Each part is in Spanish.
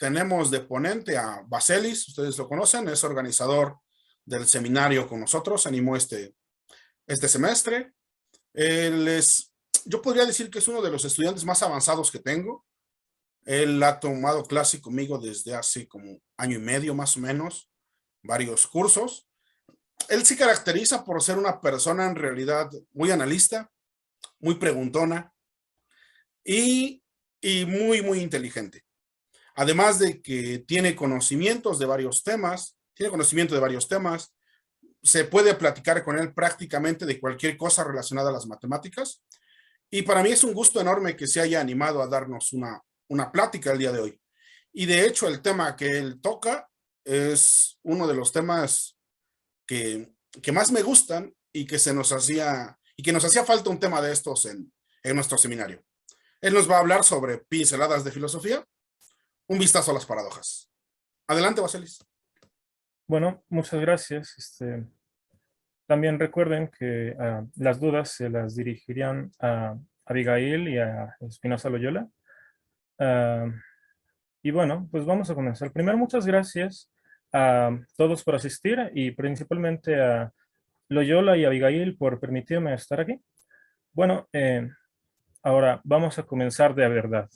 tenemos de ponente a Vaselis, ustedes lo conocen, es organizador del seminario con nosotros, animó este semestre. Yo podría decir que es uno de los estudiantes más avanzados que tengo. Él ha tomado clase conmigo desde hace como año y medio más o menos, varios cursos. Él se caracteriza por ser una persona en realidad muy analista, muy preguntona y muy, muy inteligente. Además de que tiene conocimiento de varios temas, se puede platicar con él prácticamente de cualquier cosa relacionada a las matemáticas. Y para mí es un gusto enorme que se haya animado a darnos una plática el día de hoy. Y de hecho el tema que él toca es uno de los temas que más me gustan y que nos hacía falta un tema de estos en nuestro seminario. Él nos va a hablar sobre pinceladas de filosofía, un vistazo a las paradojas. Adelante, Vaselis. Bueno, muchas gracias. También recuerden que las dudas se las dirigirían a Abigail y a Espinosa Loyola. Y bueno, pues vamos a comenzar. Primero, muchas gracias a todos por asistir y principalmente a Loyola y Abigail por permitirme estar aquí. Bueno, ahora vamos a comenzar de verdad.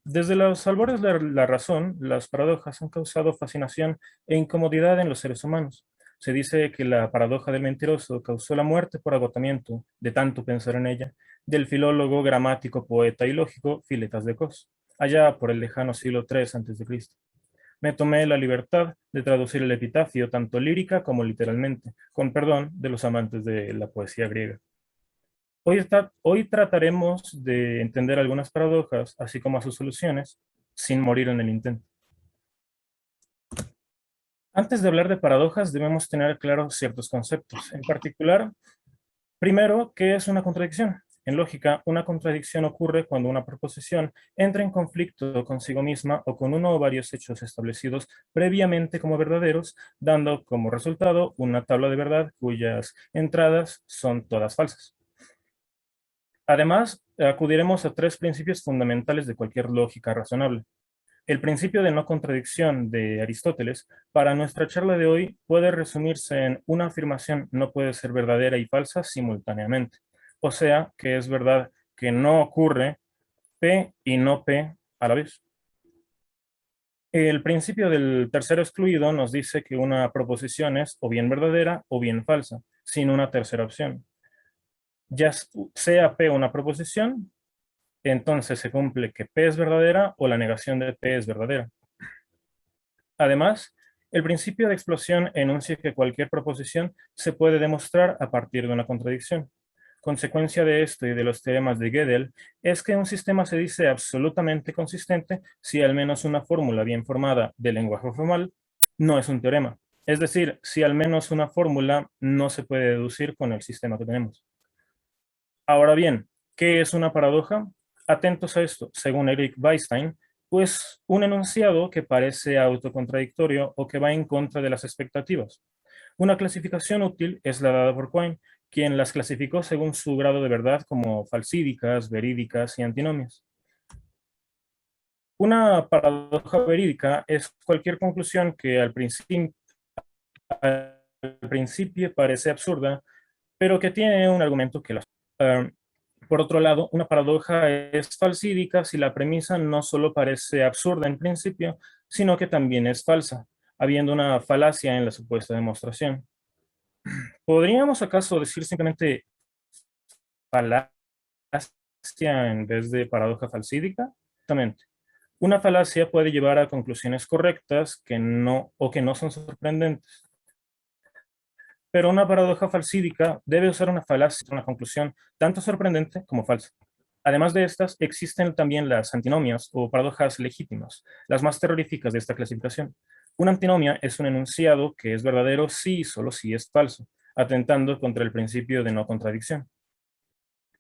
Desde los albores de la razón, las paradojas han causado fascinación e incomodidad en los seres humanos. Se dice que la paradoja del mentiroso causó la muerte por agotamiento de tanto pensar en ella, del filólogo, gramático, poeta y lógico Filetas de Cos, allá por el lejano siglo III a.C. Me tomé la libertad de traducir el epitafio tanto lírica como literalmente, con perdón de los amantes de la poesía griega. Hoy trataremos de entender algunas paradojas, así como a sus soluciones, sin morir en el intento. Antes de hablar de paradojas, debemos tener claros ciertos conceptos. En particular, primero, ¿qué es una contradicción? En lógica, una contradicción ocurre cuando una proposición entra en conflicto consigo misma o con uno o varios hechos establecidos previamente como verdaderos, dando como resultado una tabla de verdad cuyas entradas son todas falsas. Además, acudiremos a tres principios fundamentales de cualquier lógica razonable. El principio de no contradicción de Aristóteles, para nuestra charla de hoy, puede resumirse en una afirmación no puede ser verdadera y falsa simultáneamente. O sea, que es verdad que no ocurre P y no P a la vez. El principio del tercero excluido nos dice que una proposición es o bien verdadera o bien falsa, sin una tercera opción. Ya sea P una proposición, entonces se cumple que P es verdadera o la negación de P es verdadera. Además, el principio de explosión enuncia que cualquier proposición se puede demostrar a partir de una contradicción. Consecuencia de esto y de los teoremas de Gödel es que un sistema se dice absolutamente consistente si al menos una fórmula bien formada del lenguaje formal no es un teorema. Es decir, si al menos una fórmula no se puede deducir con el sistema que tenemos. Ahora bien, ¿qué es una paradoja? Atentos a esto, según Eric Weinstein, pues un enunciado que parece autocontradictorio o que va en contra de las expectativas. Una clasificación útil es la dada por Quine, quien las clasificó según su grado de verdad como falsídicas, verídicas y antinomias. Una paradoja verídica es cualquier conclusión que al principio parece absurda, pero que tiene un argumento que la... Por otro lado, una paradoja es falsídica si la premisa no solo parece absurda en principio, sino que también es falsa, habiendo una falacia en la supuesta demostración. ¿Podríamos acaso decir simplemente falacia en vez de paradoja falsídica? Exactamente. Una falacia puede llevar a conclusiones correctas que no son sorprendentes. Pero una paradoja falsídica debe usar una falacia, una conclusión tanto sorprendente como falsa. Además de estas, existen también las antinomias o paradojas legítimas, las más terroríficas de esta clasificación. Una antinomia es un enunciado que es verdadero si y solo si es falso, atentando contra el principio de no contradicción.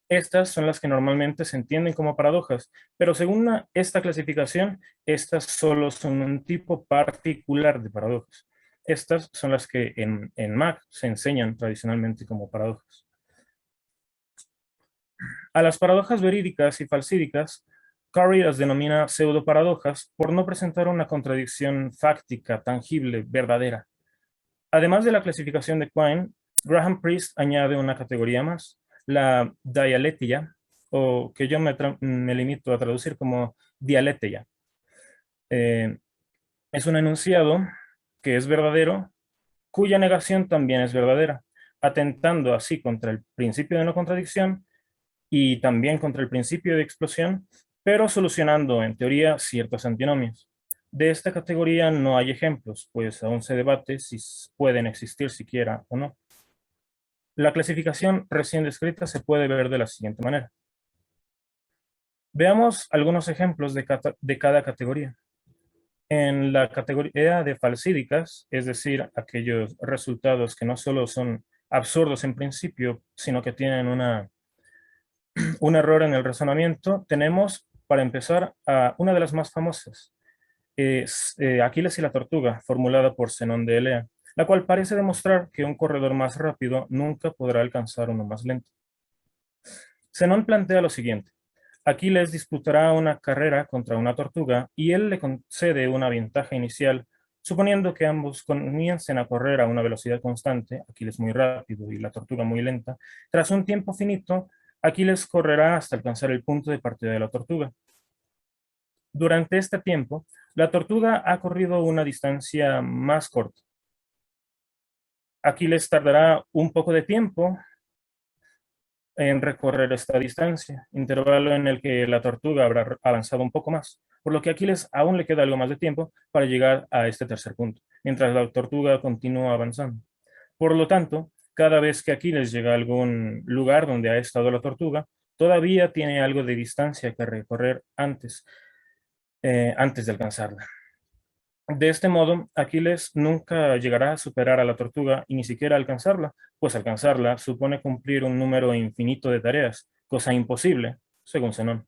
Estas son las que normalmente se entienden como paradojas, pero según esta clasificación, estas solo son un tipo particular de paradojas. Estas son las que en Mac se enseñan tradicionalmente como paradojas. A las paradojas verídicas y falsídicas Curry las denomina pseudoparadojas por no presentar una contradicción fáctica, tangible, verdadera. Además de la clasificación de Quine, Graham Priest añade una categoría más, la dialetheia, o que yo me limito a traducir como dialetheia. Es un enunciado que es verdadero, cuya negación también es verdadera, atentando así contra el principio de no contradicción y también contra el principio de explosión, pero solucionando en teoría ciertos antinomios. De esta categoría no hay ejemplos, pues aún se debate si pueden existir siquiera o no. La clasificación recién descrita se puede ver de la siguiente manera. Veamos algunos ejemplos de cada categoría. En la categoría de falsídicas, es decir, aquellos resultados que no solo son absurdos en principio, sino que tienen un error en el razonamiento, tenemos, para empezar, a una de las más famosas, Aquiles y la tortuga, formulada por Zenón de Elea, la cual parece demostrar que un corredor más rápido nunca podrá alcanzar uno más lento. Zenón plantea lo siguiente. Aquiles disputará una carrera contra una tortuga y él le concede una ventaja inicial, suponiendo que ambos comiencen a correr a una velocidad constante, Aquiles muy rápido y la tortuga muy lenta. Tras un tiempo finito, Aquiles correrá hasta alcanzar el punto de partida de la tortuga. Durante este tiempo, la tortuga ha corrido una distancia más corta. Aquiles tardará un poco de tiempo en recorrer esta distancia, intervalo en el que la tortuga habrá avanzado un poco más, por lo que a Aquiles aún le queda algo más de tiempo para llegar a este tercer punto, mientras la tortuga continúa avanzando. Por lo tanto, cada vez que Aquiles llega a algún lugar donde ha estado la tortuga, todavía tiene algo de distancia que recorrer antes de alcanzarla. De este modo, Aquiles nunca llegará a superar a la tortuga y ni siquiera a alcanzarla, pues alcanzarla supone cumplir un número infinito de tareas, cosa imposible, según Zenón.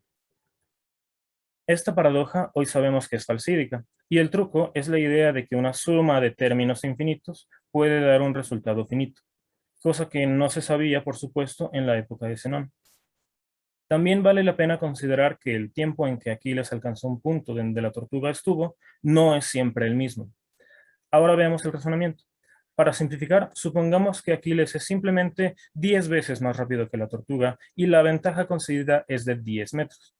Esta paradoja hoy sabemos que es falsídica, y el truco es la idea de que una suma de términos infinitos puede dar un resultado finito, cosa que no se sabía, por supuesto, en la época de Zenón. También vale la pena considerar que el tiempo en que Aquiles alcanzó un punto donde la tortuga estuvo no es siempre el mismo. Ahora veamos el razonamiento. Para simplificar, supongamos que Aquiles es simplemente 10 veces más rápido que la tortuga y la ventaja conseguida es de 10 metros.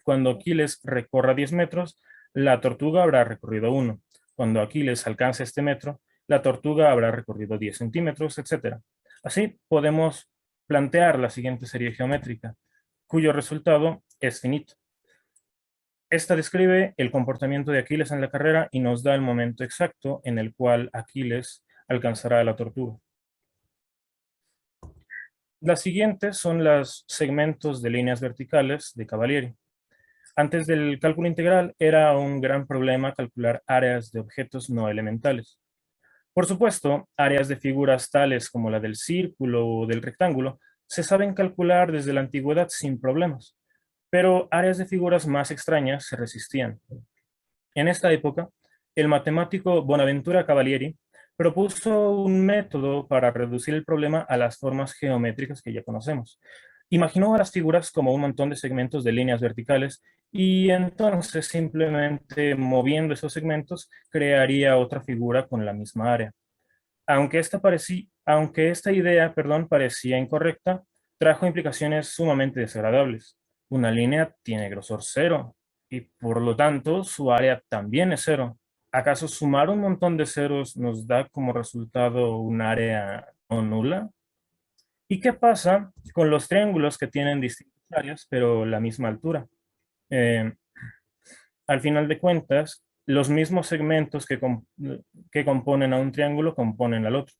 Cuando Aquiles recorra 10 metros, la tortuga habrá recorrido 1. Cuando Aquiles alcance este metro, la tortuga habrá recorrido 10 centímetros, etc. Así podemos plantear la siguiente serie geométrica, cuyo resultado es finito. Esta describe el comportamiento de Aquiles en la carrera y nos da el momento exacto en el cual Aquiles alcanzará a la tortuga. Las siguientes son los segmentos de líneas verticales de Cavalieri. Antes del cálculo integral era un gran problema calcular áreas de objetos no elementales. Por supuesto, áreas de figuras tales como la del círculo o del rectángulo se saben calcular desde la antigüedad sin problemas, pero áreas de figuras más extrañas se resistían. En esta época, el matemático Bonaventura Cavalieri propuso un método para reducir el problema a las formas geométricas que ya conocemos. Imaginó a las figuras como un montón de segmentos de líneas verticales y entonces simplemente moviendo esos segmentos crearía otra figura con la misma área. Aunque esta idea parecía incorrecta, trajo implicaciones sumamente desagradables. Una línea tiene grosor cero y por lo tanto su área también es cero. ¿Acaso sumar un montón de ceros nos da como resultado un área no nula? ¿Y qué pasa con los triángulos que tienen distintas áreas pero la misma altura? Eh, Al final de cuentas, los mismos segmentos que componen a un triángulo componen al otro.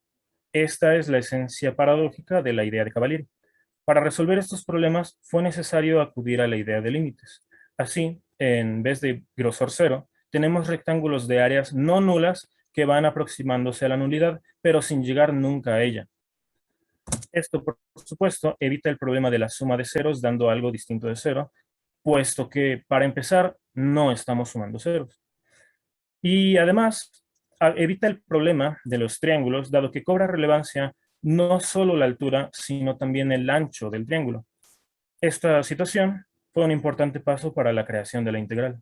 Esta es la esencia paradójica de la idea de Cavalieri. Para resolver estos problemas fue necesario acudir a la idea de límites. Así, en vez de grosor cero, tenemos rectángulos de áreas no nulas que van aproximándose a la nulidad, pero sin llegar nunca a ella. Esto, por supuesto, evita el problema de la suma de ceros dando algo distinto de cero, puesto que, para empezar, no estamos sumando ceros. Y además, evita el problema de los triángulos, dado que cobra relevancia no solo la altura, sino también el ancho del triángulo. Esta situación fue un importante paso para la creación de la integral.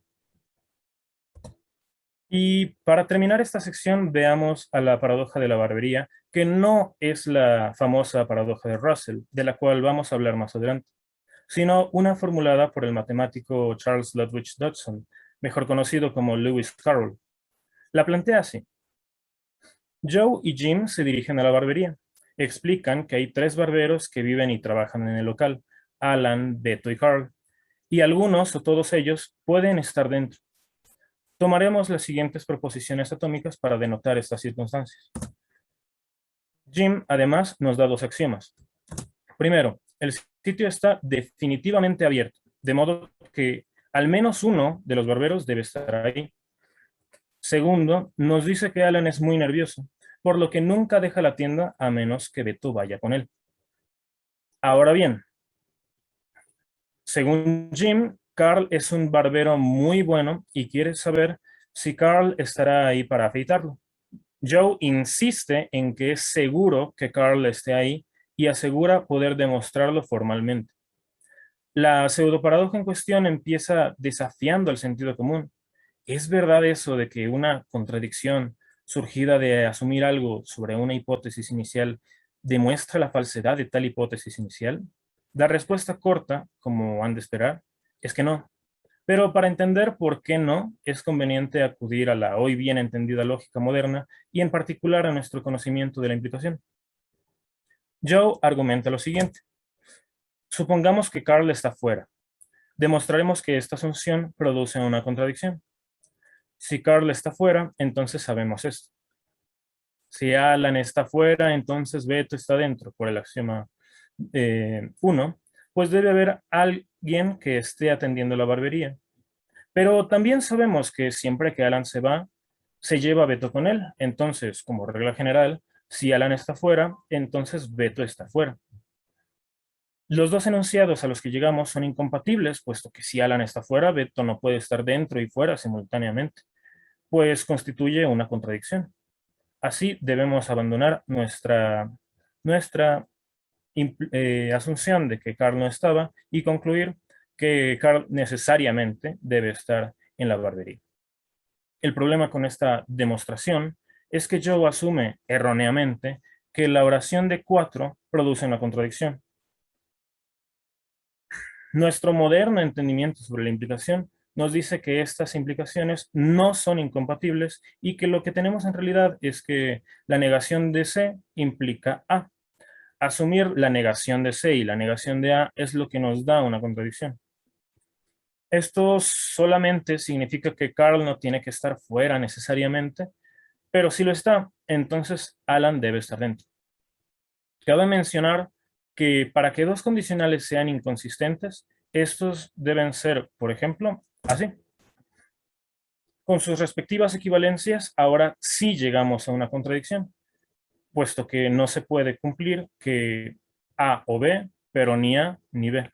Y para terminar esta sección, veamos a la paradoja de la barbería, que no es la famosa paradoja de Russell, de la cual vamos a hablar más adelante, sino una formulada por el matemático Charles Lutwidge Dodson, mejor conocido como Lewis Carroll. La plantea así. Joe y Jim se dirigen a la barbería. Explican que hay 3 barberos que viven y trabajan en el local, Alan, Beto y Carl, y algunos o todos ellos pueden estar dentro. Tomaremos las siguientes proposiciones atómicas para denotar estas circunstancias. Jim, además, nos da 2 axiomas. Primero, el sitio está definitivamente abierto, de modo que al menos uno de los barberos debe estar ahí. Segundo, nos dice que Alan es muy nervioso, por lo que nunca deja la tienda a menos que Beto vaya con él. Ahora bien, según Jim, Carl es un barbero muy bueno y quiere saber si Carl estará ahí para afeitarlo. Joe insiste en que es seguro que Carl esté ahí y asegura poder demostrarlo formalmente. La pseudoparadoja en cuestión empieza desafiando el sentido común. ¿Es verdad eso de que una contradicción surgida de asumir algo sobre una hipótesis inicial demuestra la falsedad de tal hipótesis inicial? La respuesta corta, como han de esperar, es que no. Pero para entender por qué no, es conveniente acudir a la hoy bien entendida lógica moderna y en particular a nuestro conocimiento de la implicación. Joe argumenta lo siguiente. Supongamos que Carl está fuera. Demostraremos que esta asunción produce una contradicción. Si Carl está fuera, entonces sabemos esto. Si Alan está fuera, entonces Beto está dentro, por el axioma 1, pues debe haber alguien que esté atendiendo la barbería. Pero también sabemos que siempre que Alan se va, se lleva a Beto con él. Entonces, como regla general, si Alan está fuera, entonces Beto está fuera. Los 2 enunciados a los que llegamos son incompatibles, puesto que si Alan está fuera, Beto no puede estar dentro y fuera simultáneamente, pues constituye una contradicción. Así debemos abandonar nuestra asunción de que Carl no estaba y concluir que Carl necesariamente debe estar en la barbería. El problema con esta demostración es que Joe asume erróneamente que la oración de 4 produce una contradicción. Nuestro moderno entendimiento sobre la implicación nos dice que estas implicaciones no son incompatibles y que lo que tenemos en realidad es que la negación de C implica A. Asumir la negación de C y la negación de A es lo que nos da una contradicción. Esto solamente significa que Carl no tiene que estar fuera necesariamente, pero si lo está, entonces Alan debe estar dentro. Cabe mencionar que para que 2 condicionales sean inconsistentes, estos deben ser, por ejemplo, así. Con sus respectivas equivalencias, ahora sí llegamos a una contradicción, puesto que no se puede cumplir que A o B, pero ni A ni B.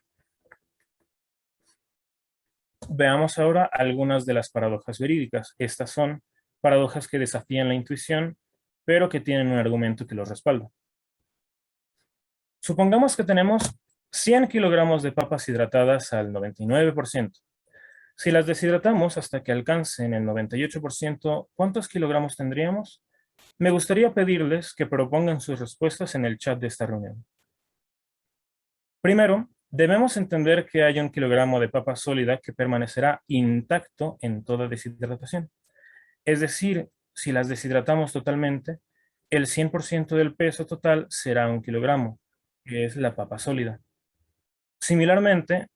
Veamos ahora algunas de las paradojas verídicas. Estas son paradojas que desafían la intuición, pero que tienen un argumento que los respalda. Supongamos que tenemos 100 kilogramos de papas hidratadas al 99%. Si las deshidratamos hasta que alcancen el 98%, ¿cuántos kilogramos tendríamos? Me gustaría pedirles que propongan sus respuestas en el chat de esta reunión. Primero, debemos entender que hay 1 kilogramo de papa sólida que permanecerá intacto en toda deshidratación. Es decir, si las deshidratamos totalmente, el 100% del peso total será 1 kilogramo, que es la papa sólida. Similarmente,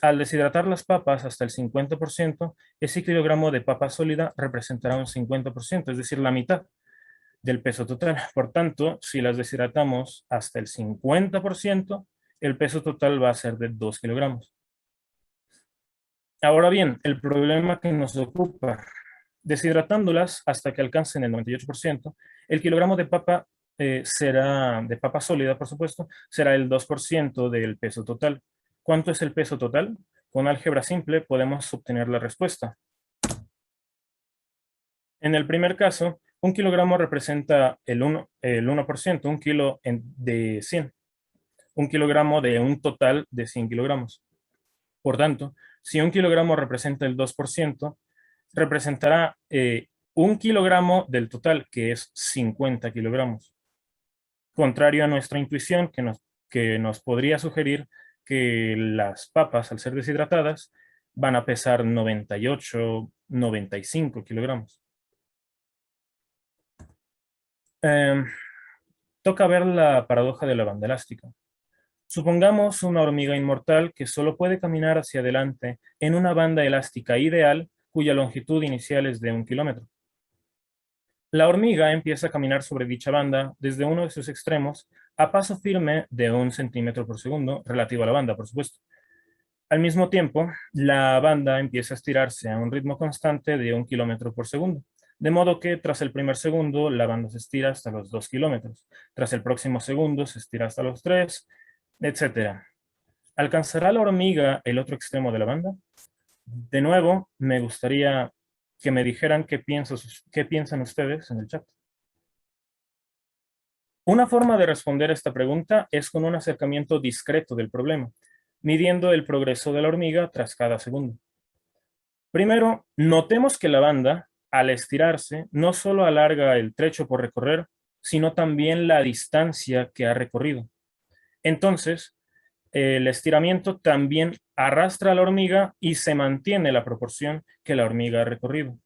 al deshidratar las papas hasta el 50%, ese kilogramo de papa sólida representará un 50%, es decir, la mitad del peso total. Por tanto, si las deshidratamos hasta el 50%, el peso total va a ser de 2 kilogramos. Ahora bien, el problema que nos ocupa, deshidratándolas hasta que alcancen el 98%, el kilogramo de papa será, de papa sólida, por supuesto, será el 2% del peso total. ¿Cuánto es el peso total? Con álgebra simple podemos obtener la respuesta. En el primer caso, 1 kilogramo representa el 1%, 1 kilo de 100. 1 kilogramo de un total de 100 kilogramos. Por tanto, si 1 kilogramo representa el 2%, representará 1 kilogramo del total, que es 50 kilogramos. Contrario a nuestra intuición, que nos podría sugerir que las papas, al ser deshidratadas, van a pesar 98, 95 kilogramos. Toca ver la paradoja de la banda elástica. Supongamos una hormiga inmortal que solo puede caminar hacia adelante en una banda elástica ideal cuya longitud inicial es de 1 kilómetro. La hormiga empieza a caminar sobre dicha banda desde uno de sus extremos a paso firme de 1 centímetro por segundo, relativo a la banda, por supuesto. Al mismo tiempo, la banda empieza a estirarse a un ritmo constante de 1 kilómetro por segundo, de modo que tras el primer segundo la banda se estira hasta los 2 kilómetros, tras el próximo segundo se estira hasta los 3, etc. ¿Alcanzará la hormiga el otro extremo de la banda? De nuevo, me gustaría que me dijeran qué piensan ustedes en el chat. Una forma de responder esta pregunta es con un acercamiento discreto del problema, midiendo el progreso de la hormiga tras cada segundo. Primero, notemos que la banda, al estirarse, no solo alarga el trecho por recorrer, sino también la distancia que ha recorrido. Entonces, el estiramiento también arrastra a la hormiga y se mantiene la proporción que la hormiga ha recorrido.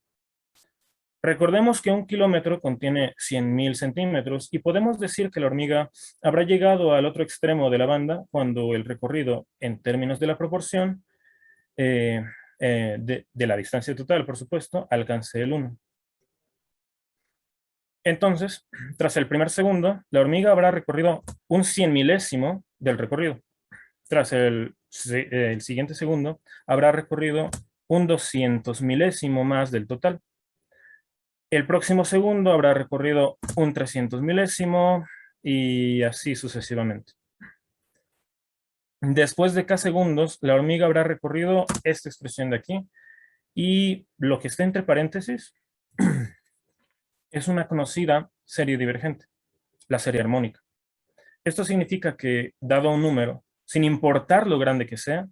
Recordemos que 1 kilómetro contiene 100.000 centímetros y podemos decir que la hormiga habrá llegado al otro extremo de la banda cuando el recorrido, en términos de la proporción, de la distancia total, por supuesto, alcance el 1. Entonces, tras el primer segundo, la hormiga habrá recorrido un 100 milésimo del recorrido. Tras el siguiente segundo, habrá recorrido un 200 milésimo más del total. El próximo segundo habrá recorrido un 300 milésimo y así sucesivamente. Después de K segundos, la hormiga habrá recorrido esta expresión de aquí y lo que está entre paréntesis es una conocida serie divergente, la serie armónica. Esto significa que, dado un número, sin importar lo grande que sea,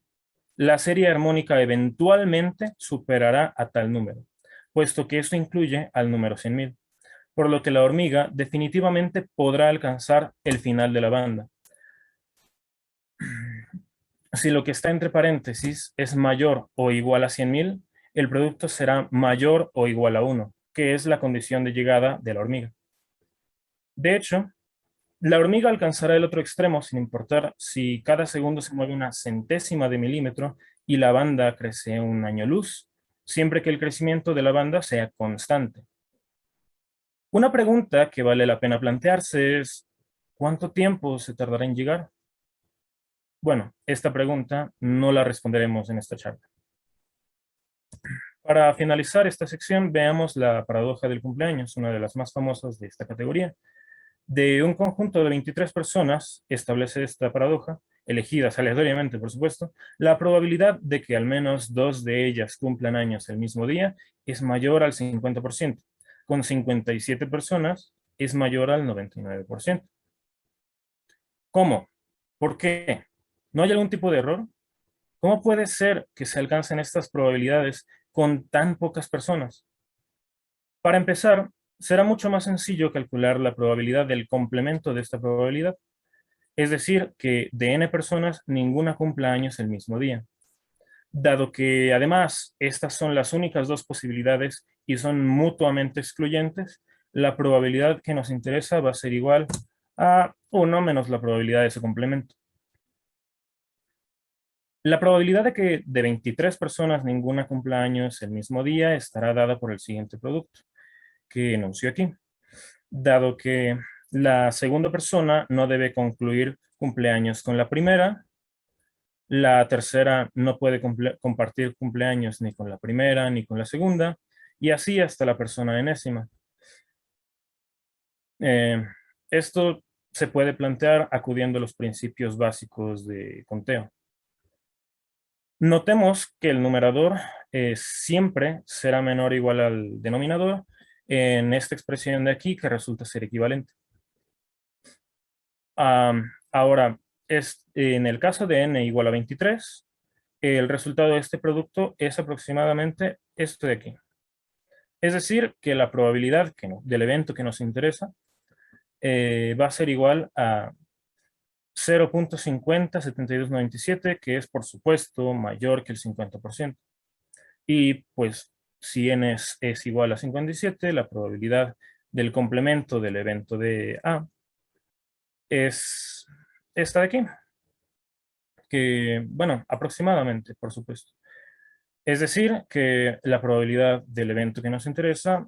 la serie armónica eventualmente superará a tal número, puesto que esto incluye al número 100.000, por lo que la hormiga definitivamente podrá alcanzar el final de la banda. Si lo que está entre paréntesis es mayor o igual a 100.000, el producto será mayor o igual a 1, que es la condición de llegada de la hormiga. De hecho, la hormiga alcanzará el otro extremo sin importar si cada segundo se mueve una centésima de milímetro y la banda crece un año luz, siempre que el crecimiento de la banda sea constante. Una pregunta que vale la pena plantearse es, ¿cuánto tiempo se tardará en llegar? Bueno, esta pregunta no la responderemos en esta charla. Para finalizar esta sección, veamos la paradoja del cumpleaños, una de las más famosas de esta categoría. De un conjunto de 23 personas, establece esta paradoja, elegidas aleatoriamente, por supuesto, la probabilidad de que al menos 2 de ellas cumplan años el mismo día es mayor al 50%. Con 57 personas es mayor al 99%. ¿Cómo? ¿Por qué? ¿No hay algún tipo de error? ¿Cómo puede ser que se alcancen estas probabilidades con tan pocas personas? Para empezar, será mucho más sencillo calcular la probabilidad del complemento de esta probabilidad, es decir, que de n personas ninguna cumpla años el mismo día. Dado que además estas son las únicas dos posibilidades y son mutuamente excluyentes, la probabilidad que nos interesa va a ser igual a 1 menos la probabilidad de su complemento. La probabilidad de que de 23 personas ninguna cumpla años el mismo día estará dada por el siguiente producto que enuncio aquí. Dado que la segunda persona no debe concluir cumpleaños con la primera, la tercera no puede compartir cumpleaños ni con la primera ni con la segunda, y así hasta la persona enésima. Esto se puede plantear acudiendo a los principios básicos de conteo. Notemos que el numerador siempre será menor o igual al denominador en esta expresión de aquí que resulta ser equivalente. Ahora, en el caso de n igual a 23, el resultado de este producto es aproximadamente esto de aquí. Es decir, que la probabilidad del evento que nos interesa va a ser igual a 0.507297, que es por supuesto mayor que el 50%. Y pues si n es igual a 57, la probabilidad del complemento del evento de A es esta de aquí, que, bueno, aproximadamente, por supuesto. Es decir, que la probabilidad del evento que nos interesa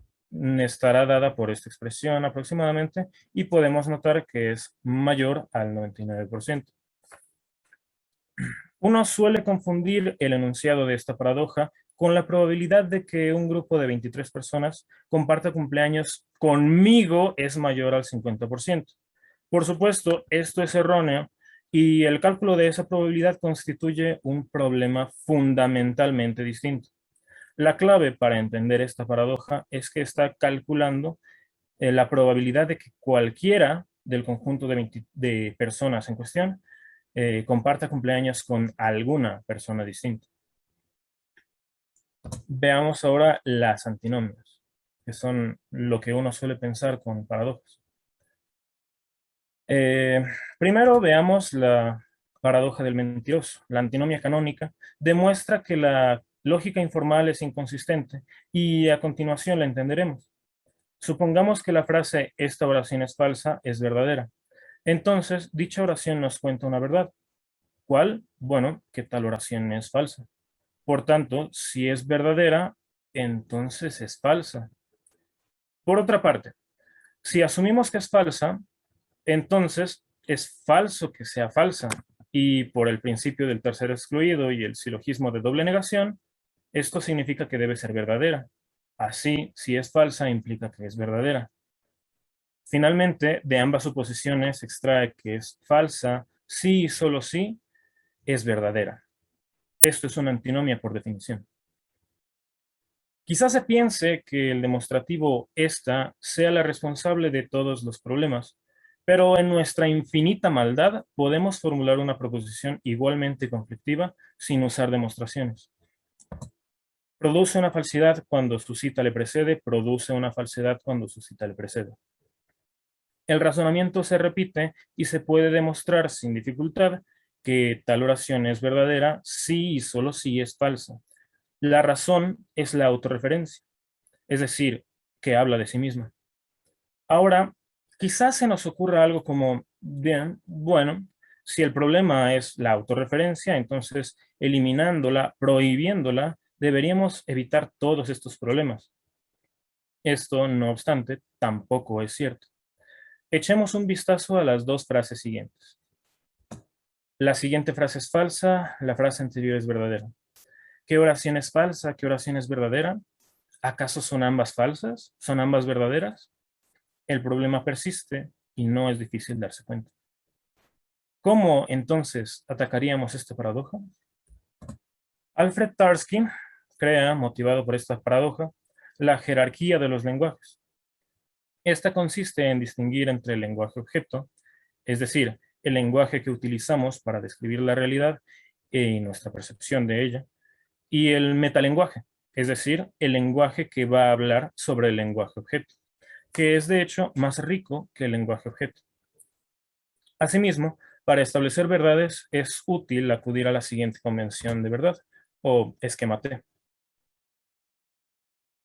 estará dada por esta expresión aproximadamente, y podemos notar que es mayor al 99%. Uno suele confundir el enunciado de esta paradoja con la probabilidad de que un grupo de 23 personas comparta cumpleaños conmigo es mayor al 50%. Por supuesto, esto es erróneo y el cálculo de esa probabilidad constituye un problema fundamentalmente distinto. La clave para entender esta paradoja es que está calculando la probabilidad de que cualquiera del conjunto de personas en cuestión comparta cumpleaños con alguna persona distinta. Veamos ahora las antinomias, que son lo que uno suele pensar con paradojas. Primero veamos la paradoja del mentiroso. La antinomia canónica demuestra que la lógica informal es inconsistente y a continuación la entenderemos. Supongamos que la frase "esta oración es falsa" es verdadera. Entonces, dicha oración nos cuenta una verdad. ¿Cuál? Bueno, que tal oración es falsa. Por tanto, si es verdadera, entonces es falsa. Por otra parte, si asumimos que es falsa, entonces es falso que sea falsa. Y por el principio del tercer excluido y el silogismo de doble negación, esto significa que debe ser verdadera. Así, si es falsa, implica que es verdadera. Finalmente, de ambas suposiciones se extrae que es falsa si y solo si es verdadera. Esto es una antinomia por definición. Quizás se piense que el demostrativo esta sea la responsable de todos los problemas, pero en nuestra infinita maldad podemos formular una proposición igualmente conflictiva sin usar demostraciones. Produce una falsidad cuando su cita le precede, produce una falsedad cuando su cita le precede. El razonamiento se repite y se puede demostrar sin dificultad que tal oración es verdadera si y solo si es falsa. La razón es la autorreferencia, es decir, que habla de sí misma. Ahora, quizás se nos ocurra algo como, bien, bueno, si el problema es la autorreferencia, entonces eliminándola, prohibiéndola, deberíamos evitar todos estos problemas. Esto, no obstante, tampoco es cierto. Echemos un vistazo a las dos frases siguientes. La siguiente frase es falsa, la frase anterior es verdadera. ¿Qué oración es falsa? ¿Qué oración es verdadera? ¿Acaso son ambas falsas? ¿Son ambas verdaderas? El problema persiste y no es difícil darse cuenta. ¿Cómo entonces atacaríamos esta paradoja? Alfred Tarski crea, motivado por esta paradoja, la jerarquía de los lenguajes. Esta consiste en distinguir entre el lenguaje objeto, es decir, el lenguaje que utilizamos para describir la realidad y nuestra percepción de ella, y el metalenguaje, es decir, el lenguaje que va a hablar sobre el lenguaje objeto, que es de hecho más rico que el lenguaje objeto. Asimismo, para establecer verdades es útil acudir a la siguiente convención de verdad, o esquema T.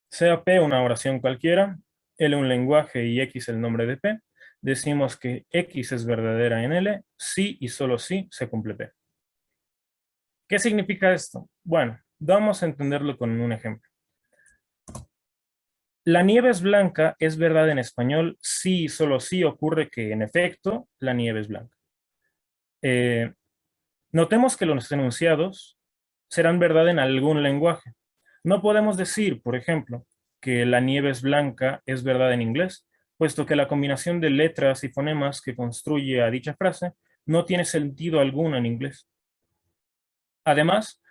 Sea P una oración cualquiera, L un lenguaje y X el nombre de P, decimos que X es verdadera en L si y solo si se cumple P. ¿Qué significa esto? Bueno, vamos a entenderlo con un ejemplo. La nieve es blanca es verdad en español si y solo si ocurre que, en efecto, la nieve es blanca. Notemos que los enunciados serán verdad en algún lenguaje. No podemos decir, por ejemplo, que la nieve es blanca es verdad en inglés, puesto que la combinación de letras y fonemas que construye a dicha frase no tiene sentido alguno en inglés. Además,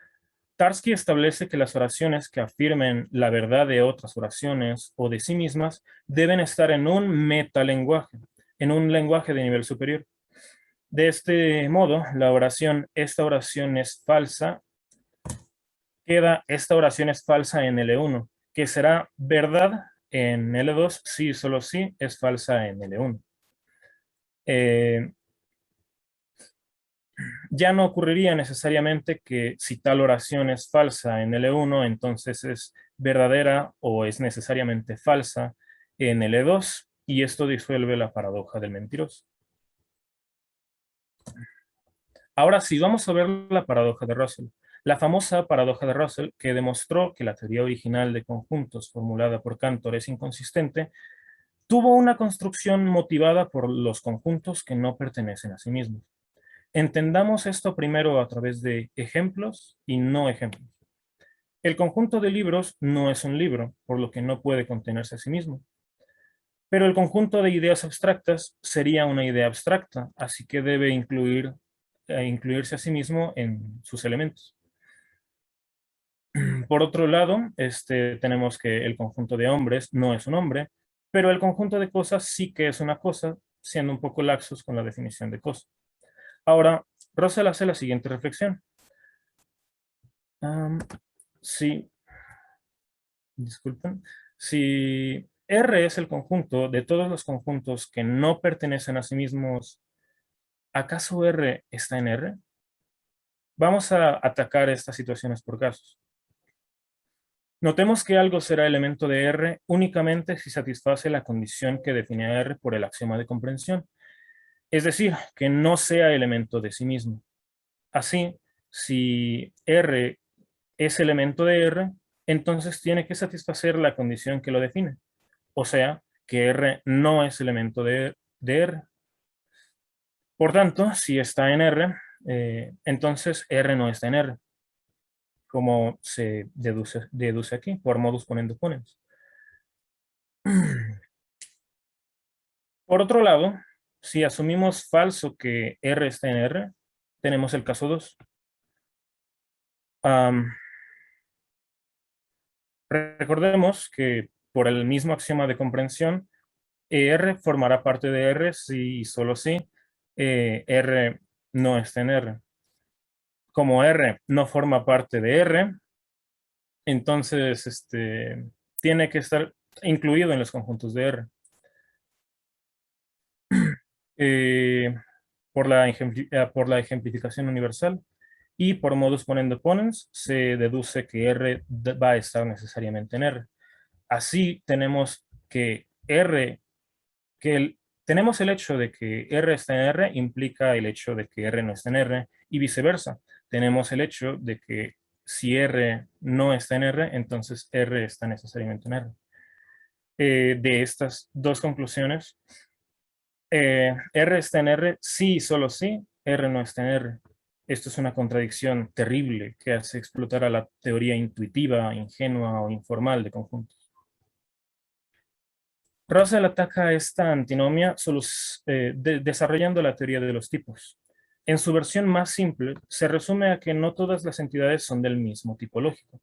Tarski establece que las oraciones que afirmen la verdad de otras oraciones o de sí mismas deben estar en un metalenguaje, en un lenguaje de nivel superior. De este modo, la oración "esta oración es falsa" queda esta oración es falsa en L1, que será verdad en L2 si y solo si es falsa en L1. Ya no ocurriría necesariamente que si tal oración es falsa en L1, entonces es verdadera o es necesariamente falsa en L2, y esto disuelve la paradoja del mentiroso. Ahora sí, vamos a ver la paradoja de Russell. La famosa paradoja de Russell, que demostró que la teoría original de conjuntos formulada por Cantor es inconsistente, tuvo una construcción motivada por los conjuntos que no pertenecen a sí mismos. Entendamos esto primero a través de ejemplos y no ejemplos. El conjunto de libros no es un libro, por lo que no puede contenerse a sí mismo. Pero el conjunto de ideas abstractas sería una idea abstracta, así que debe incluirse a sí mismo en sus elementos. Por otro lado, tenemos que el conjunto de hombres no es un hombre, pero el conjunto de cosas sí que es una cosa, siendo un poco laxos con la definición de cosa. Ahora, Russell hace la siguiente reflexión. Si, disculpen, si R es el conjunto de todos los conjuntos que no pertenecen a sí mismos, ¿acaso R está en R? Vamos a atacar estas situaciones por casos. Notemos que algo será elemento de R únicamente si satisface la condición que define a R por el axioma de comprensión, es decir, que no sea elemento de sí mismo. Así, si R es elemento de R, entonces tiene que satisfacer la condición que lo define, o sea, que R no es elemento de R. Por tanto, si está en R, entonces R no está en R, como se deduce aquí, por modus ponendo ponens. Por otro lado, si asumimos falso que R está en R, tenemos el caso 2. Recordemos que por el mismo axioma de comprensión, R formará parte de R si y solo si R no está en R. Como R no forma parte de R, entonces tiene que estar incluido en los conjuntos de R. Por la ejemplificación universal y por modus ponendo ponens se deduce que R va a estar necesariamente en R. Así tenemos que tenemos el hecho de que R está en R implica el hecho de que R no está en R y viceversa. Tenemos el hecho de que si R no está en R, entonces R está necesariamente en R. De estas dos conclusiones, R está en R sí y solo sí, R no está en R. Esto es una contradicción terrible que hace explotar a la teoría intuitiva, ingenua o informal de conjuntos. Russell ataca esta antinomia desarrollando la teoría de los tipos. En su versión más simple, se resume a que no todas las entidades son del mismo tipo lógico.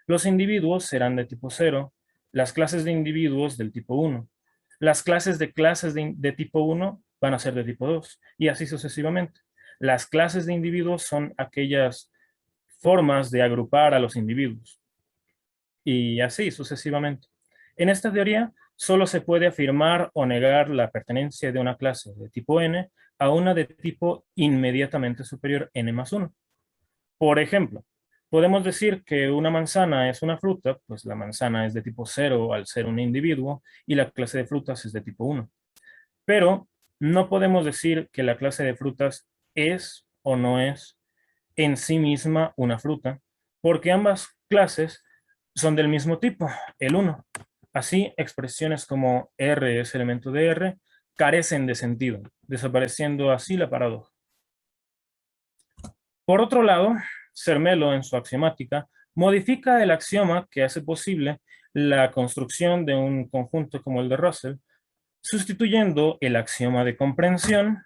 Los individuos serán de tipo 0, las clases de individuos del tipo 1. Las clases de tipo 1 van a ser de tipo 2, y así sucesivamente. Las clases de individuos son aquellas formas de agrupar a los individuos, y así sucesivamente. En esta teoría, solo se puede afirmar o negar la pertenencia de una clase de tipo n a una de tipo inmediatamente superior n más 1. Por ejemplo, podemos decir que una manzana es una fruta, pues la manzana es de tipo 0 al ser un individuo y la clase de frutas es de tipo 1. Pero no podemos decir que la clase de frutas es o no es en sí misma una fruta, porque ambas clases son del mismo tipo, el 1. Así, expresiones como R es elemento de R carecen de sentido, desapareciendo así la paradoja. Por otro lado, Zermelo, en su axiomática, modifica el axioma que hace posible la construcción de un conjunto como el de Russell, sustituyendo el axioma de comprensión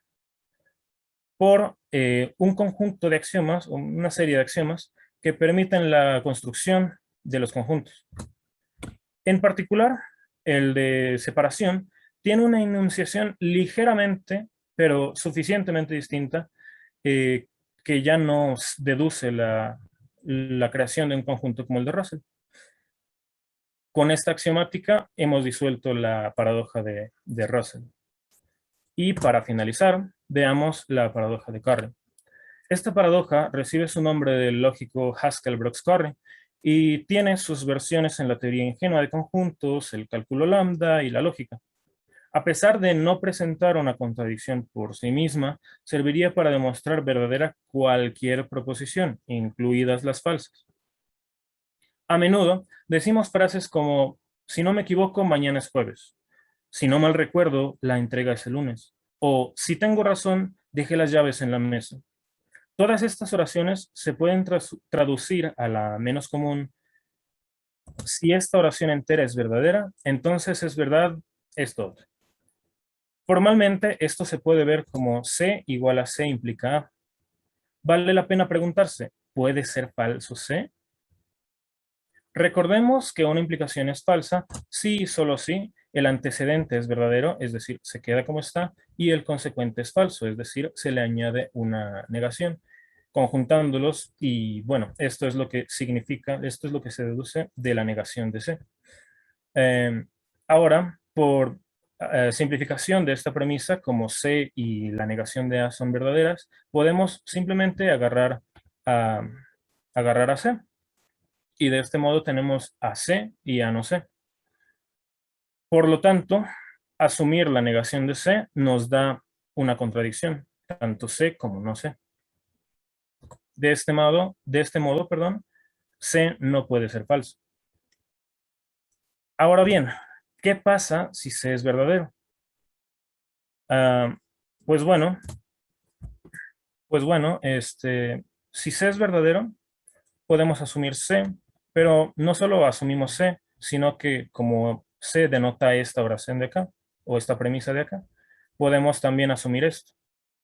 por un conjunto de axiomas, o una serie de axiomas, que permiten la construcción de los conjuntos. En particular, el de separación tiene una enunciación ligeramente, pero suficientemente distinta, que ya nos deduce la creación de un conjunto como el de Russell. Con esta axiomática hemos disuelto la paradoja de Russell. Y para finalizar, veamos la paradoja de Curry. Esta paradoja recibe su nombre del lógico Haskell Brooks Curry y tiene sus versiones en la teoría ingenua de conjuntos, el cálculo lambda y la lógica. A pesar de no presentar una contradicción por sí misma, serviría para demostrar verdadera cualquier proposición, incluidas las falsas. A menudo decimos frases como, si no me equivoco, mañana es jueves. Si no mal recuerdo, la entrega es el lunes. O, si tengo razón, dejé las llaves en la mesa. Todas estas oraciones se pueden traducir a la menos común. Si esta oración entera es verdadera, entonces es verdad esto. Formalmente, esto se puede ver como C igual a C implica A. Vale la pena preguntarse, ¿puede ser falso C? Recordemos que una implicación es falsa si y solo si el antecedente es verdadero, es decir, se queda como está, y el consecuente es falso, es decir, se le añade una negación. Conjuntándolos, y bueno, esto es lo que significa, esto es lo que se deduce de la negación de C. Ahora, por simplificación de esta premisa, como C y la negación de A son verdaderas, podemos simplemente agarrar a C. Y de este modo tenemos a C y a no C. Por lo tanto, asumir la negación de C nos da una contradicción, tanto C como no C. De este modo, perdón, C no puede ser falso. Ahora bien, ¿qué pasa si C es verdadero? Pues bueno, si C es verdadero, podemos asumir C, pero no solo asumimos C, sino que como C denota esta oración de acá, o esta premisa de acá, podemos también asumir esto.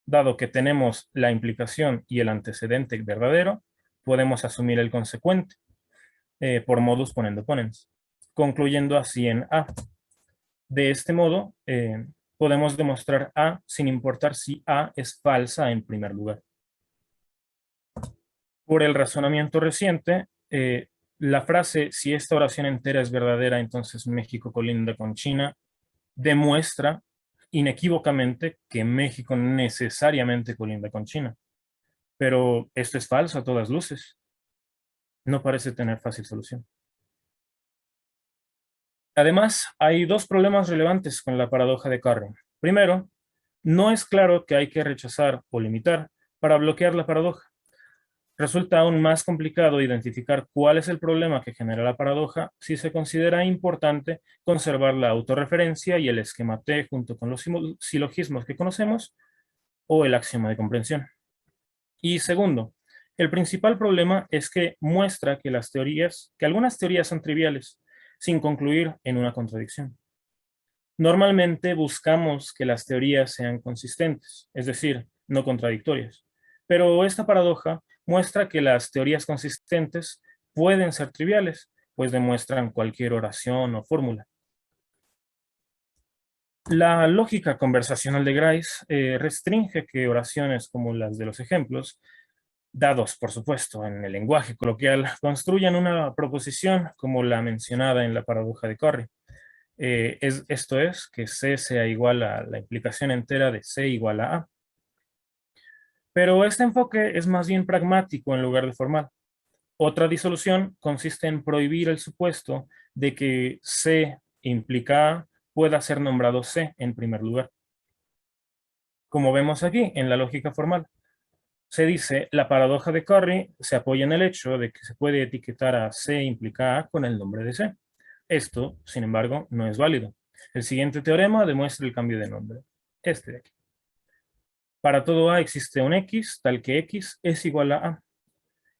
Dado que tenemos la implicación y el antecedente verdadero, podemos asumir el consecuente, por modus ponendo ponens, concluyendo así en A. De este modo, podemos demostrar A sin importar si A es falsa en primer lugar. Por el razonamiento reciente, la frase, si esta oración entera es verdadera, entonces México colinda con China, demuestra inequívocamente que México necesariamente colinda con China. Pero esto es falso a todas luces. No parece tener fácil solución. Además, hay dos problemas relevantes con la paradoja de Curry. Primero, no es claro que hay que rechazar o limitar para bloquear la paradoja. Resulta aún más complicado identificar cuál es el problema que genera la paradoja si se considera importante conservar la autorreferencia y el esquema T junto con los silogismos que conocemos o el axioma de comprensión. Y segundo, el principal problema es que muestra que algunas teorías son triviales, sin concluir en una contradicción. Normalmente buscamos que las teorías sean consistentes, es decir, no contradictorias. Pero esta paradoja muestra que las teorías consistentes pueden ser triviales, pues demuestran cualquier oración o fórmula. La lógica conversacional de Grice restringe que oraciones como las de los ejemplos, dados por supuesto en el lenguaje coloquial, construyan una proposición como la mencionada en la paradoja de Curry. Esto es, que C sea igual a la implicación entera de C igual a A. Pero este enfoque es más bien pragmático en lugar de formal. Otra disolución consiste en prohibir el supuesto de que C implica A pueda ser nombrado C en primer lugar. Como vemos aquí en la lógica formal, se dice la paradoja de Curry se apoya en el hecho de que se puede etiquetar a C implica A con el nombre de C. Esto, sin embargo, no es válido. El siguiente teorema demuestra el cambio de nombre. Este de aquí. Para todo A existe un X, tal que X es igual a A.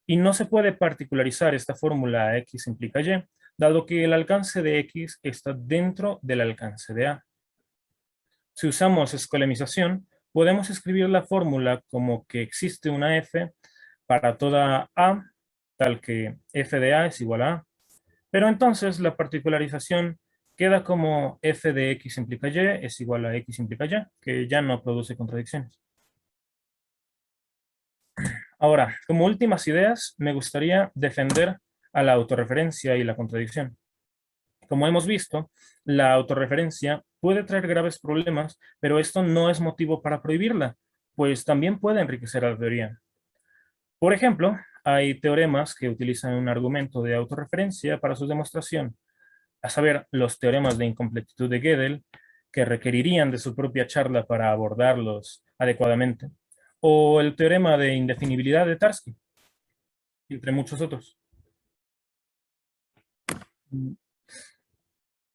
Y no se puede particularizar esta fórmula a X implica Y, dado que el alcance de X está dentro del alcance de A. Si usamos escolemización, podemos escribir la fórmula como que existe una F para toda A, tal que F de A es igual a A. Pero entonces la particularización queda como F de X implica Y es igual a X implica Y, que ya no produce contradicciones. Ahora, como últimas ideas, me gustaría defender a la autorreferencia y la contradicción. Como hemos visto, la autorreferencia puede traer graves problemas, pero esto no es motivo para prohibirla, pues también puede enriquecer a la teoría. Por ejemplo, hay teoremas que utilizan un argumento de autorreferencia para su demostración, a saber, los teoremas de incompletitud de Gödel, que requerirían de su propia charla para abordarlos adecuadamente, o el teorema de indefinibilidad de Tarski, entre muchos otros.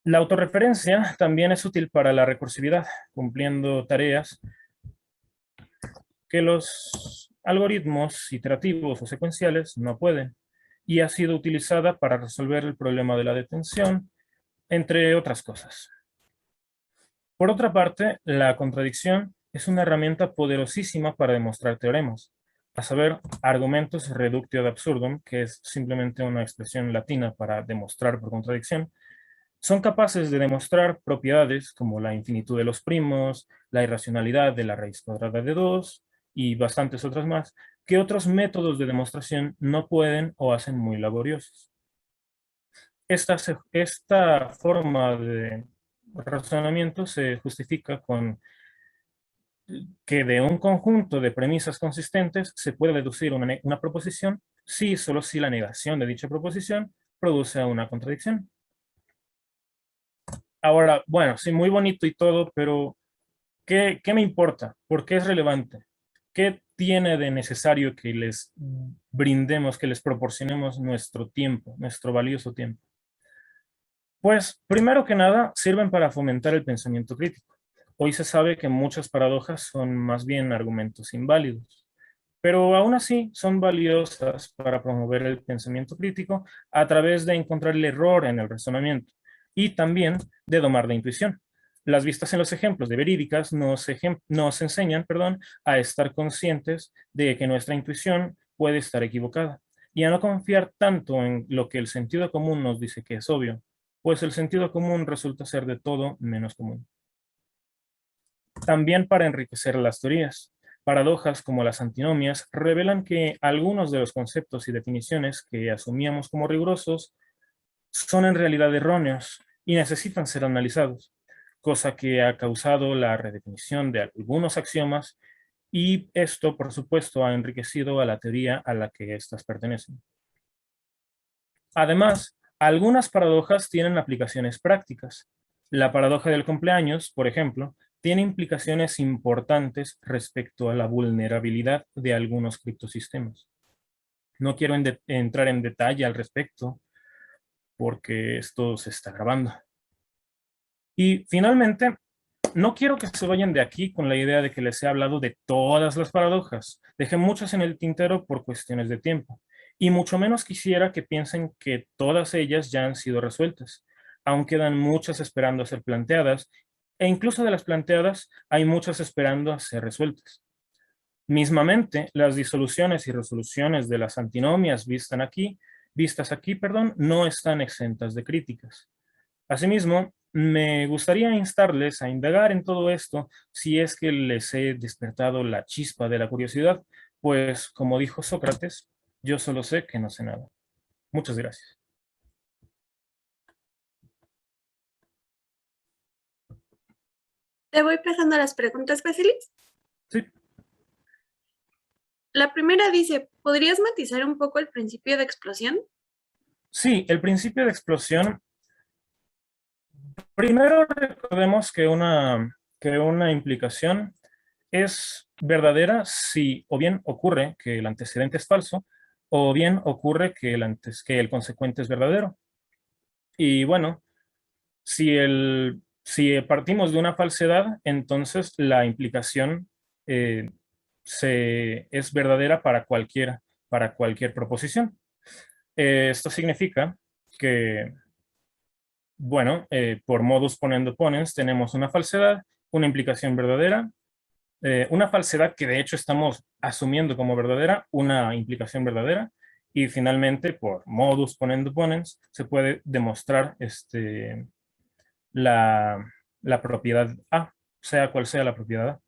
La autorreferencia también es útil para la recursividad, cumpliendo tareas que los algoritmos iterativos o secuenciales no pueden, y ha sido utilizada para resolver el problema de la detención, entre otras cosas. Por otra parte, la contradicción es una herramienta poderosísima para demostrar teoremas, a saber, argumentos reductio ad absurdum, que es simplemente una expresión latina para demostrar por contradicción, son capaces de demostrar propiedades como la infinitud de los primos, la irracionalidad de la raíz cuadrada de 2 y bastantes otras más, que otros métodos de demostración no pueden o hacen muy laboriosos. Esta forma de razonamiento se justifica con que de un conjunto de premisas consistentes se puede deducir una proposición si y solo si la negación de dicha proposición produce una contradicción. Ahora, bueno, sí, muy bonito y todo, pero ¿qué me importa? ¿Por qué es relevante? ¿Qué tiene de necesario que les brindemos, que les proporcionemos nuestro tiempo, nuestro valioso tiempo? Pues, primero que nada, sirven para fomentar el pensamiento crítico. Hoy se sabe que muchas paradojas son más bien argumentos inválidos, pero aún así son valiosas para promover el pensamiento crítico a través de encontrar el error en el razonamiento y también de domar la intuición. Las vistas en los ejemplos de verídicas nos enseñan, a estar conscientes de que nuestra intuición puede estar equivocada y a no confiar tanto en lo que el sentido común nos dice que es obvio, pues el sentido común resulta ser de todo menos común. También para enriquecer las teorías. Paradojas como las antinomias revelan que algunos de los conceptos y definiciones que asumíamos como rigurosos son en realidad erróneos y necesitan ser analizados, cosa que ha causado la redefinición de algunos axiomas y esto, por supuesto, ha enriquecido a la teoría a la que éstas pertenecen. Además, algunas paradojas tienen aplicaciones prácticas. La paradoja del cumpleaños, por ejemplo, tiene implicaciones importantes respecto a la vulnerabilidad de algunos criptosistemas. No quiero entrar en detalle al respecto porque esto se está grabando. Y finalmente, no quiero que se vayan de aquí con la idea de que les he hablado de todas las paradojas. Dejé muchas en el tintero por cuestiones de tiempo. Y mucho menos quisiera que piensen que todas ellas ya han sido resueltas. Aún quedan muchas esperando a ser planteadas, e incluso de las planteadas hay muchas esperando a ser resueltas. Mismamente, las disoluciones y resoluciones de las antinomias vistas aquí, no están exentas de críticas. Asimismo, me gustaría instarles a indagar en todo esto si es que les he despertado la chispa de la curiosidad, pues, como dijo Sócrates, yo solo sé que no sé nada. Muchas gracias. Te voy pasando las preguntas fáciles. Sí. La primera dice, ¿podrías matizar un poco el principio de explosión? Sí, el principio de explosión. Primero recordemos que una implicación es verdadera si o bien ocurre que el antecedente es falso o bien ocurre que el consecuente es verdadero. Y bueno, si partimos de una falsedad, entonces la implicación eh, es verdadera para cualquier proposición. Esto significa que, bueno, por modus ponendo ponens tenemos una falsedad, una implicación verdadera, una falsedad que de hecho estamos asumiendo como verdadera, una implicación verdadera, y finalmente por modus ponendo ponens se puede demostrar la, la propiedad A, sea cual sea la propiedad A.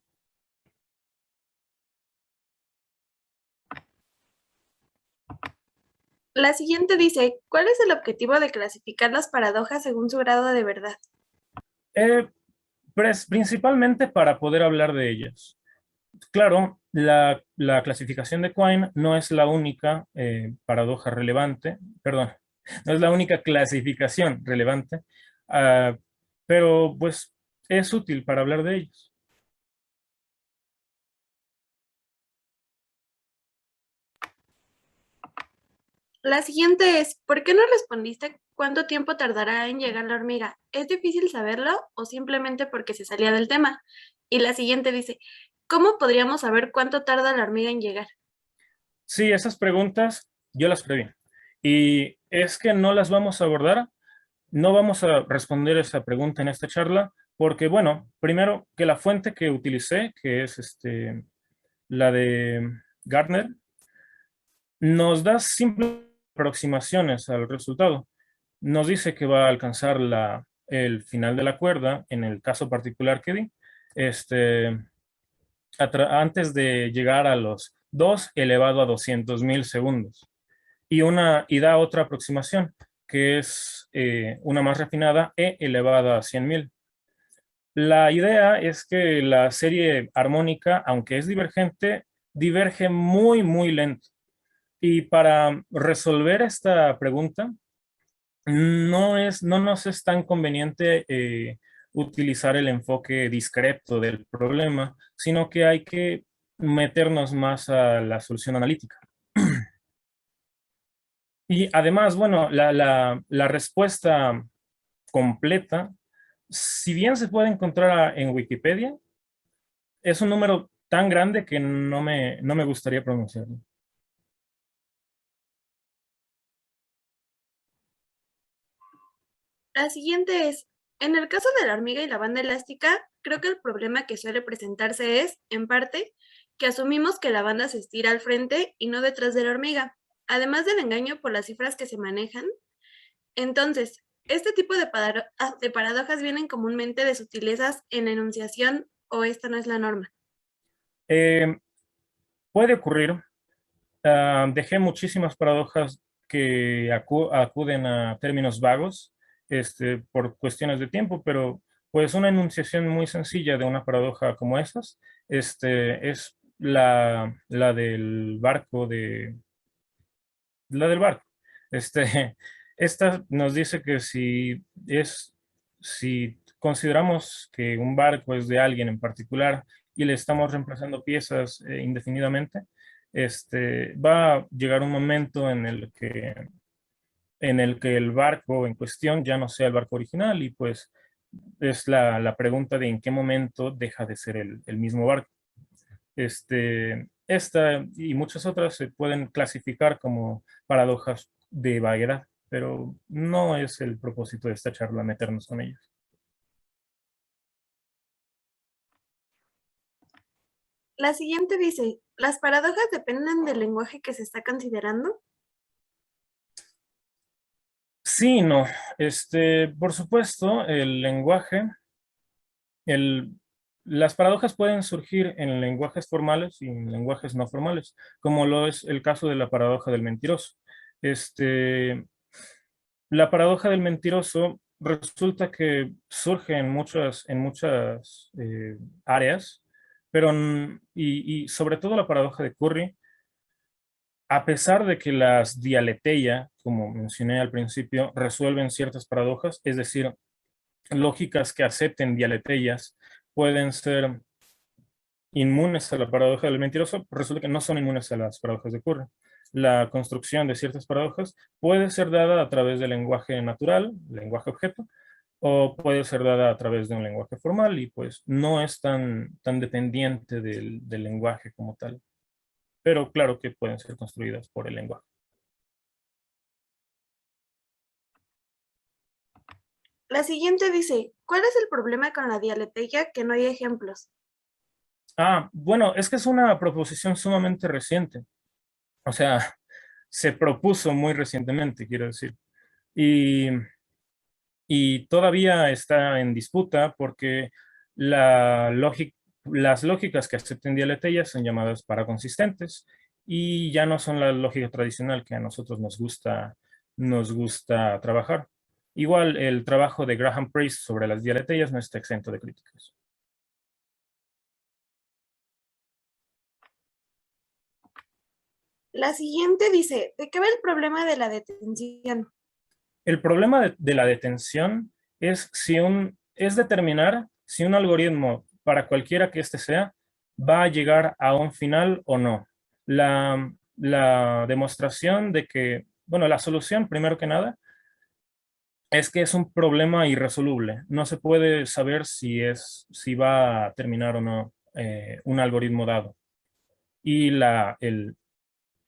La siguiente dice, ¿cuál es el objetivo de clasificar las paradojas según su grado de verdad? Eh, Principalmente para poder hablar de ellas. Claro, la clasificación de Quine no es la única paradoja relevante, perdón, no es la única clasificación relevante, ah, pero pues es útil para hablar de ellos. La siguiente es, ¿por qué no respondiste cuánto tiempo tardará en llegar la hormiga? ¿Es difícil saberlo o simplemente porque se salía del tema? Y la siguiente dice, ¿cómo podríamos saber cuánto tarda la hormiga en llegar? Sí, esas preguntas yo las preví. Y es que no las vamos a abordar, no vamos a responder esa pregunta en esta charla, porque bueno, primero que la fuente que utilicé, que es la de Gardner, nos da simples aproximaciones al resultado. Nos dice que va a alcanzar el final de la cuerda, en el caso particular que di, este, antes de llegar a los 2 elevado a 200.000 segundos. Y da otra aproximación, que es una más refinada, e elevada a 100.000. La idea es que la serie armónica, aunque es divergente, diverge muy, muy lento. Y para resolver esta pregunta, no nos es tan conveniente utilizar el enfoque discreto del problema, sino que hay que meternos más a la solución analítica. Y además, bueno, la respuesta completa, si bien se puede encontrar en Wikipedia, es un número tan grande que no me gustaría pronunciarlo. La siguiente es, en el caso de la hormiga y la banda elástica, creo que el problema que suele presentarse es, en parte, que asumimos que la banda se estira al frente y no detrás de la hormiga, además del engaño por las cifras que se manejan. Entonces, este tipo de paradojas vienen comúnmente de sutilezas en la enunciación o esta no es la norma. Eh, Puede ocurrir. Dejé muchísimas paradojas que acuden a términos vagos por cuestiones de tiempo, pero pues una enunciación muy sencilla de una paradoja como esas es la del barco la del barco. Este, esta nos dice que si consideramos que un barco es de alguien en particular y le estamos reemplazando piezas indefinidamente, va a llegar un momento en el que el barco en cuestión ya no sea el barco original y pues es la pregunta de en qué momento deja de ser el mismo barco. Esta y muchas otras se pueden clasificar como paradojas de vaguedad, pero no es el propósito de esta charla meternos con ellas. La siguiente dice, ¿las paradojas dependen del lenguaje que se está considerando? Sí, no. Por supuesto, el lenguaje, el, las paradojas pueden surgir en lenguajes formales y en lenguajes no formales, como lo es el caso de la paradoja del mentiroso. Este, La paradoja del mentiroso resulta que surge en muchas áreas, pero y sobre todo la paradoja de Curry, a pesar de que las dialeteia, como mencioné al principio, resuelven ciertas paradojas, es decir, lógicas que acepten dialeteias pueden ser inmunes a la paradoja del mentiroso, resulta que no son inmunes a las paradojas de Curry. La construcción de ciertas paradojas puede ser dada a través del lenguaje natural, lenguaje objeto, o puede ser dada a través de un lenguaje formal y pues no es tan dependiente del lenguaje como tal. Pero claro que pueden ser construidas por el lenguaje. La siguiente dice, ¿cuál es el problema con la dialeteia que no hay ejemplos? Bueno, es que es una proposición sumamente reciente. O sea, se propuso muy recientemente, quiero decir. Y y todavía está en disputa porque la las lógicas que acepten dialeteia son llamadas paraconsistentes y ya no son la lógica tradicional que a nosotros nos gusta trabajar. Igual el trabajo de Graham Price sobre las dialetillas no está exento de críticas. La siguiente dice, ¿de qué va el problema de la detención? El problema de la detención es, es determinar si un algoritmo, para cualquiera que éste sea, va a llegar a un final o no. La demostración de que, bueno, la solución, primero que nada, es que es un problema irresoluble. No se puede saber si va a terminar o no un algoritmo dado. Y el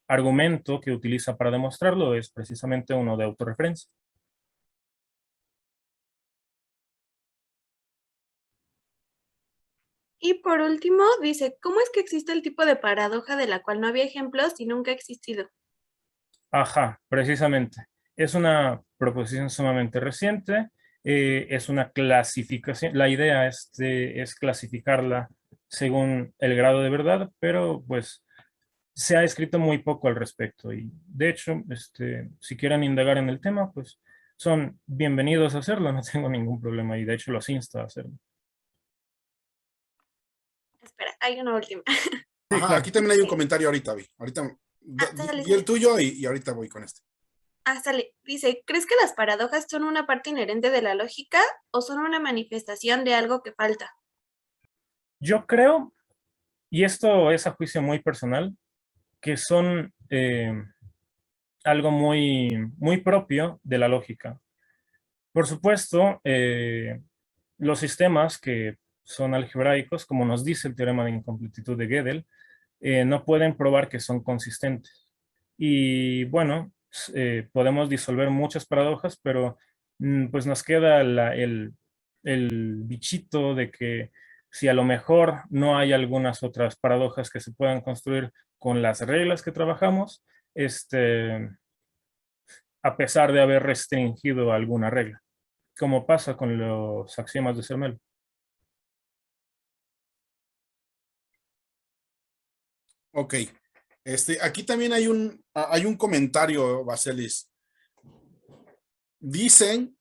argumento que utiliza para demostrarlo es precisamente uno de autorreferencia. Y por último, dice, ¿cómo es que existe el tipo de paradoja de la cual no había ejemplos y nunca ha existido? Ajá, precisamente. Es una proposición sumamente reciente, es una clasificación. La idea es clasificarla según el grado de verdad, pero pues se ha escrito muy poco al respecto. Y de hecho, si quieren indagar en el tema, pues son bienvenidos a hacerlo, no tengo ningún problema y de hecho los insto a hacerlo. Espera, hay una última. Sí, Ajá, claro. aquí también hay un comentario ahorita, vi. Ahorita Sale, vi el sale. tuyo y ahorita voy con este. Sale. Dice, ¿crees que las paradojas son una parte inherente de la lógica o son una manifestación de algo que falta? Yo creo, y esto es a juicio muy personal, que son algo muy propio de la lógica. Por supuesto, los sistemas que son algebraicos, como nos dice el teorema de incompletitud de Gödel, no pueden probar que son consistentes. Y bueno, podemos disolver muchas paradojas, pero pues nos queda el bichito de que si a lo mejor no hay algunas otras paradojas que se puedan construir con las reglas que trabajamos, a pesar de haber restringido alguna regla, como pasa con los axiomas de Zermelo. Ok. Aquí también hay un comentario, Baselis. Dicen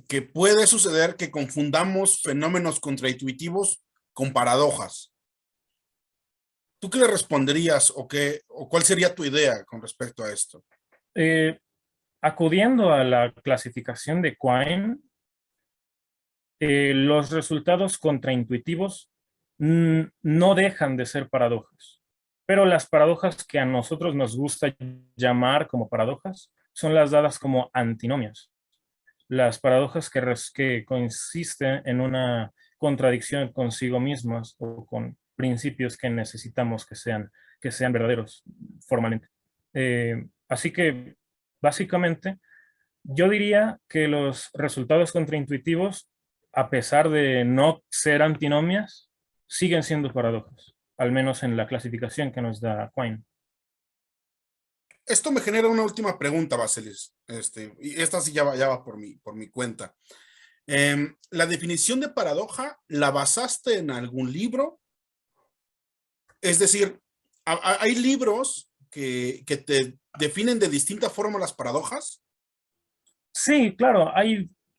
que puede suceder que confundamos fenómenos contraintuitivos con paradojas. ¿Tú qué le responderías o cuál sería tu idea con respecto a esto? Acudiendo a la clasificación de Quine, los resultados contraintuitivos no dejan de ser paradojas, pero las paradojas que a nosotros nos gusta llamar como paradojas son las dadas como antinomias. Las paradojas que consisten en una contradicción consigo mismas o con principios que necesitamos que sean verdaderos formalmente. Así que, básicamente, yo diría que los resultados contraintuitivos, a pesar de no ser antinomias, siguen siendo paradojas, al menos en la clasificación que nos da Quine. Esto me genera una última pregunta, Baselis. Y esta sí ya va por mi cuenta. ¿La definición de paradoja la basaste en algún libro? Es decir, ¿hay libros que te definen de distinta forma las paradojas? Sí, claro,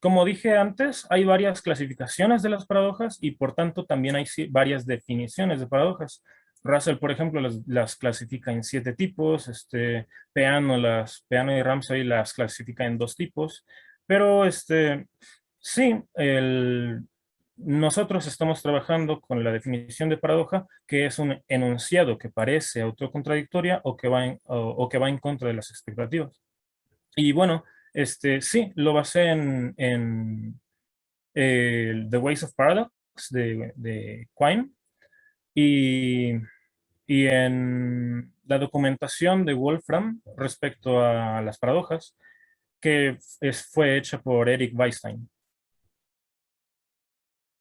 como dije antes, hay varias clasificaciones de las paradojas y por tanto también hay varias definiciones de paradojas. Russell, por ejemplo, las clasifica en 7 tipos, Peano y Ramsay las clasifica en 2 tipos, pero sí, nosotros estamos trabajando con la definición de paradoja, que es un enunciado que parece autocontradictoria o que va en contra de las expectativas. Y bueno, sí, lo basé en The Ways of Paradox de Quine y, y en la documentación de Wolfram respecto a las paradojas, que fue hecha por Eric Weinstein.